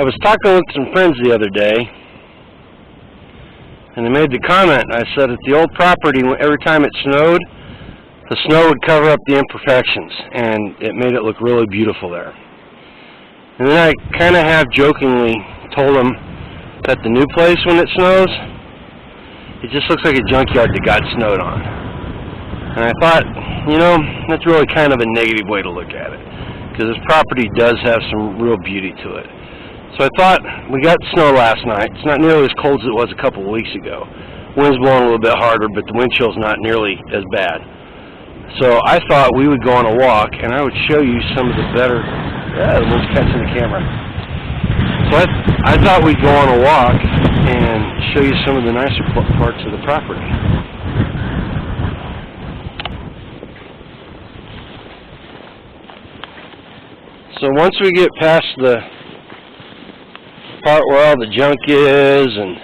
I was talking with some friends the other day, and they made the comment. I said at the old property, every time it snowed, the snow would cover up the imperfections, and it made it look really beautiful there. And then I kind of half jokingly told them that the new place, when it snows, it just looks like a junkyard that got snowed on. And I thought, you know, that's really kind of a negative way to look at it, because this property does have some real beauty to it. So I thought, we got snow last night. It's not nearly as cold as it was a couple of weeks ago. Wind's blowing a little bit harder, but the wind chill's not nearly as bad. So I thought we would go on a walk, and I would show you some of the better... Yeah, the wind's catching the camera. So I thought we'd go on a walk and show you some of the nicer parts of the property. So once we get past the part where all the junk is and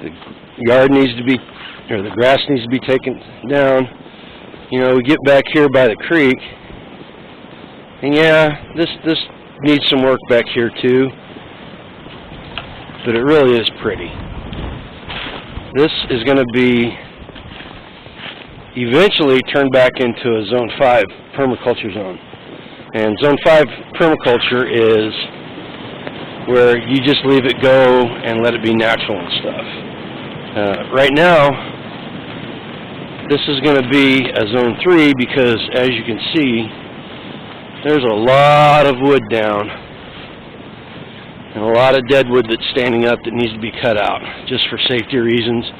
the yard needs to be, or the grass needs to be taken down, you know, we get back here by the creek, and yeah, this needs some work back here too, but it really is pretty. This is going to be eventually turned back into a Zone 5 permaculture zone. And Zone 5 permaculture is where you just leave it go and let it be natural and stuff. Right now, this is going to be a Zone 3 because, as you can see, there's a lot of wood down and a lot of dead wood that's standing up that needs to be cut out just for safety reasons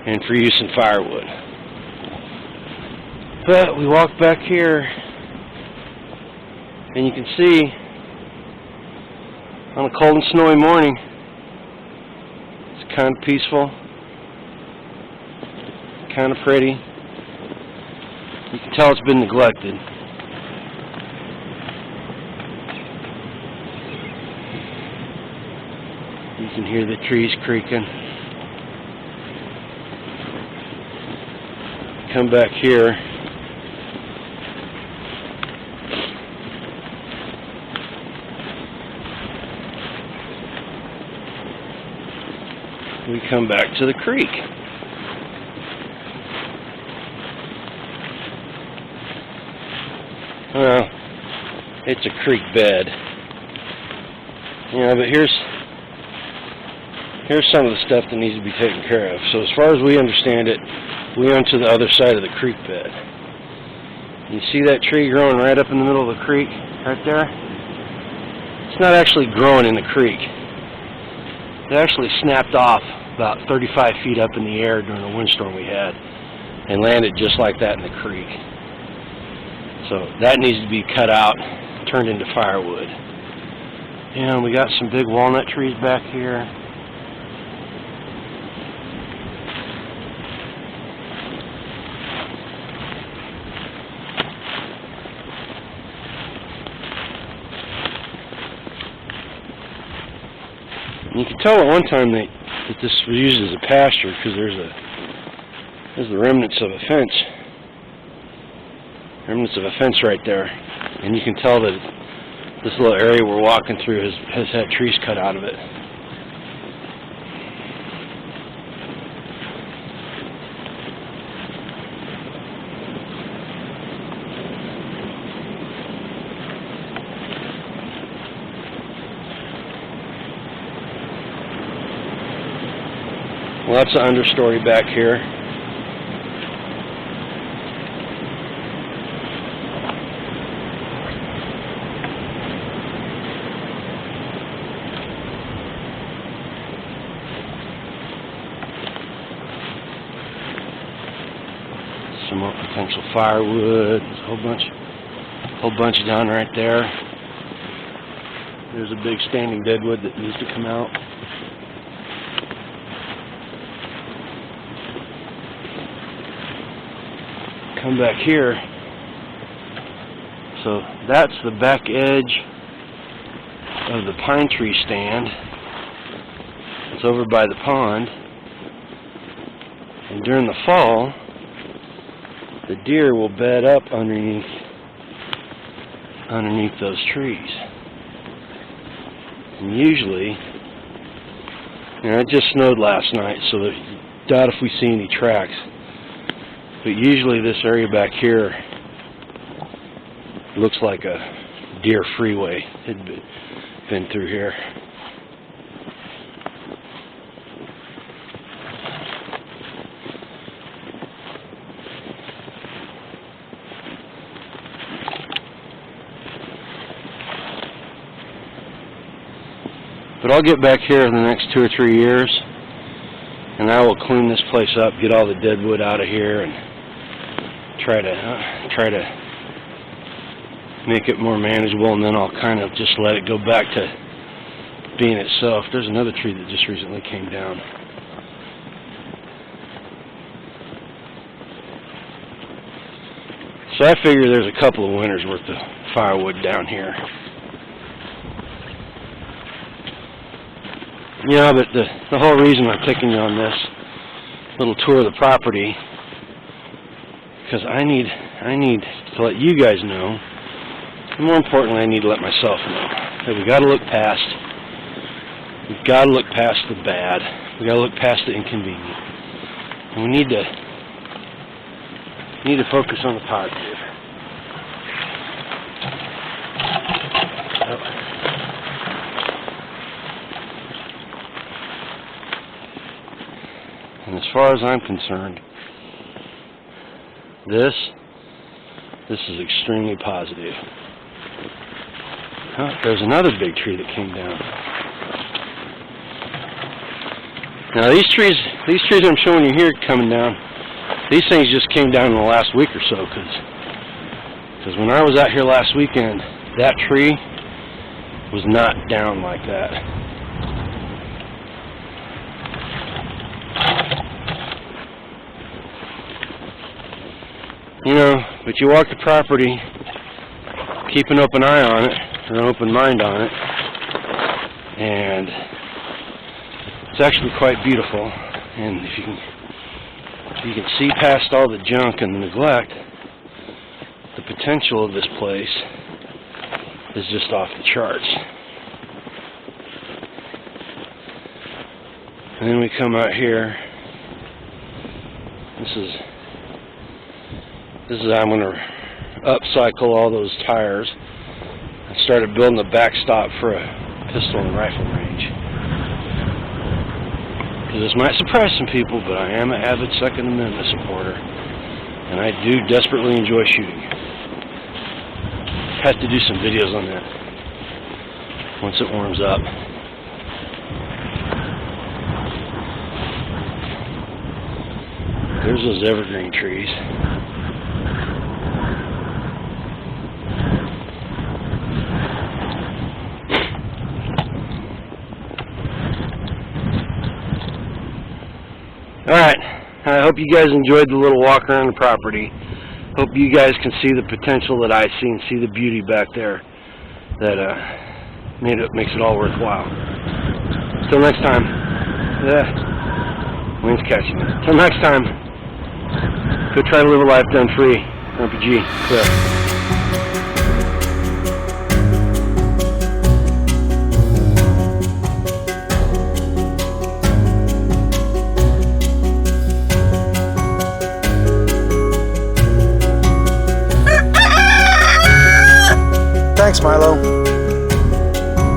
and for use in firewood. But we walk back here and you can see on a cold and snowy morning it's kind of peaceful, kind of pretty. You can tell it's been neglected. You can hear the trees creaking. Come back here. We come back to the creek. Well, it's a creek bed. You know, but here's some of the stuff that needs to be taken care of. So as far as we understand it, we own to the other side of the creek bed. You see that tree growing right up in the middle of the creek, right there? It's not actually growing in the creek. It actually snapped off about 35 feet up in the air during a windstorm we had and landed just like that in the creek. So that needs to be cut out, turned into firewood. And we got some big walnut trees back here. And you can tell at one time that this was used as a pasture because there's the remnants of a fence. Remnants of a fence right there. And you can tell that this little area we're walking through has had trees cut out of it. Lots of understory back here. Some more potential firewood. There's a whole bunch down right there. There's a big standing deadwood that needs to come out. Come back here. So that's the back edge of the pine tree stand. It's over by the pond. And during the fall, the deer will bed up underneath those trees. And usually, it just snowed last night, so doubt if we see any tracks. But usually this area back here looks like a deer freeway. It had been through here. But I'll get back here in the next 2 or 3 years, and I will clean this place up, get all the dead wood out of here, and try to make it more manageable, and then I'll kind of just let it go back to being itself. There's another tree that just recently came down. So I figure there's a couple of winters worth of firewood down here. Yeah, but the whole reason I'm taking you on this little tour of the property, because I need to let you guys know, and more importantly, I need to let myself know that we got to look past. We've got to look past the bad. We got to look past the inconvenient, and we need to focus on the positive. And as far as I'm concerned, this is extremely positive. Oh, there's another big tree that came down. Now these trees I'm showing you here coming down, these things just came down in the last week or so, because when I was out here last weekend, that tree was not down like that. But you walk the property, keep an open eye on it, or an open mind on it, and it's actually quite beautiful. And if you can see past all the junk and the neglect, the potential of this place is just off the charts. And then we come out here. This is I'm going to upcycle all those tires. I started building a backstop for a pistol and rifle range. Because this might surprise some people, but I am an avid Second Amendment supporter, and I do desperately enjoy shooting. Have to do some videos on that once it warms up. There's those evergreen trees. Alright, I hope you guys enjoyed the little walk around the property. Hope you guys can see the potential that I see and see the beauty back there that makes it all worthwhile. Till next time. Wind's catching me. Till next time, go try to live a life done free. RPG, Cliff. Thanks, Milo.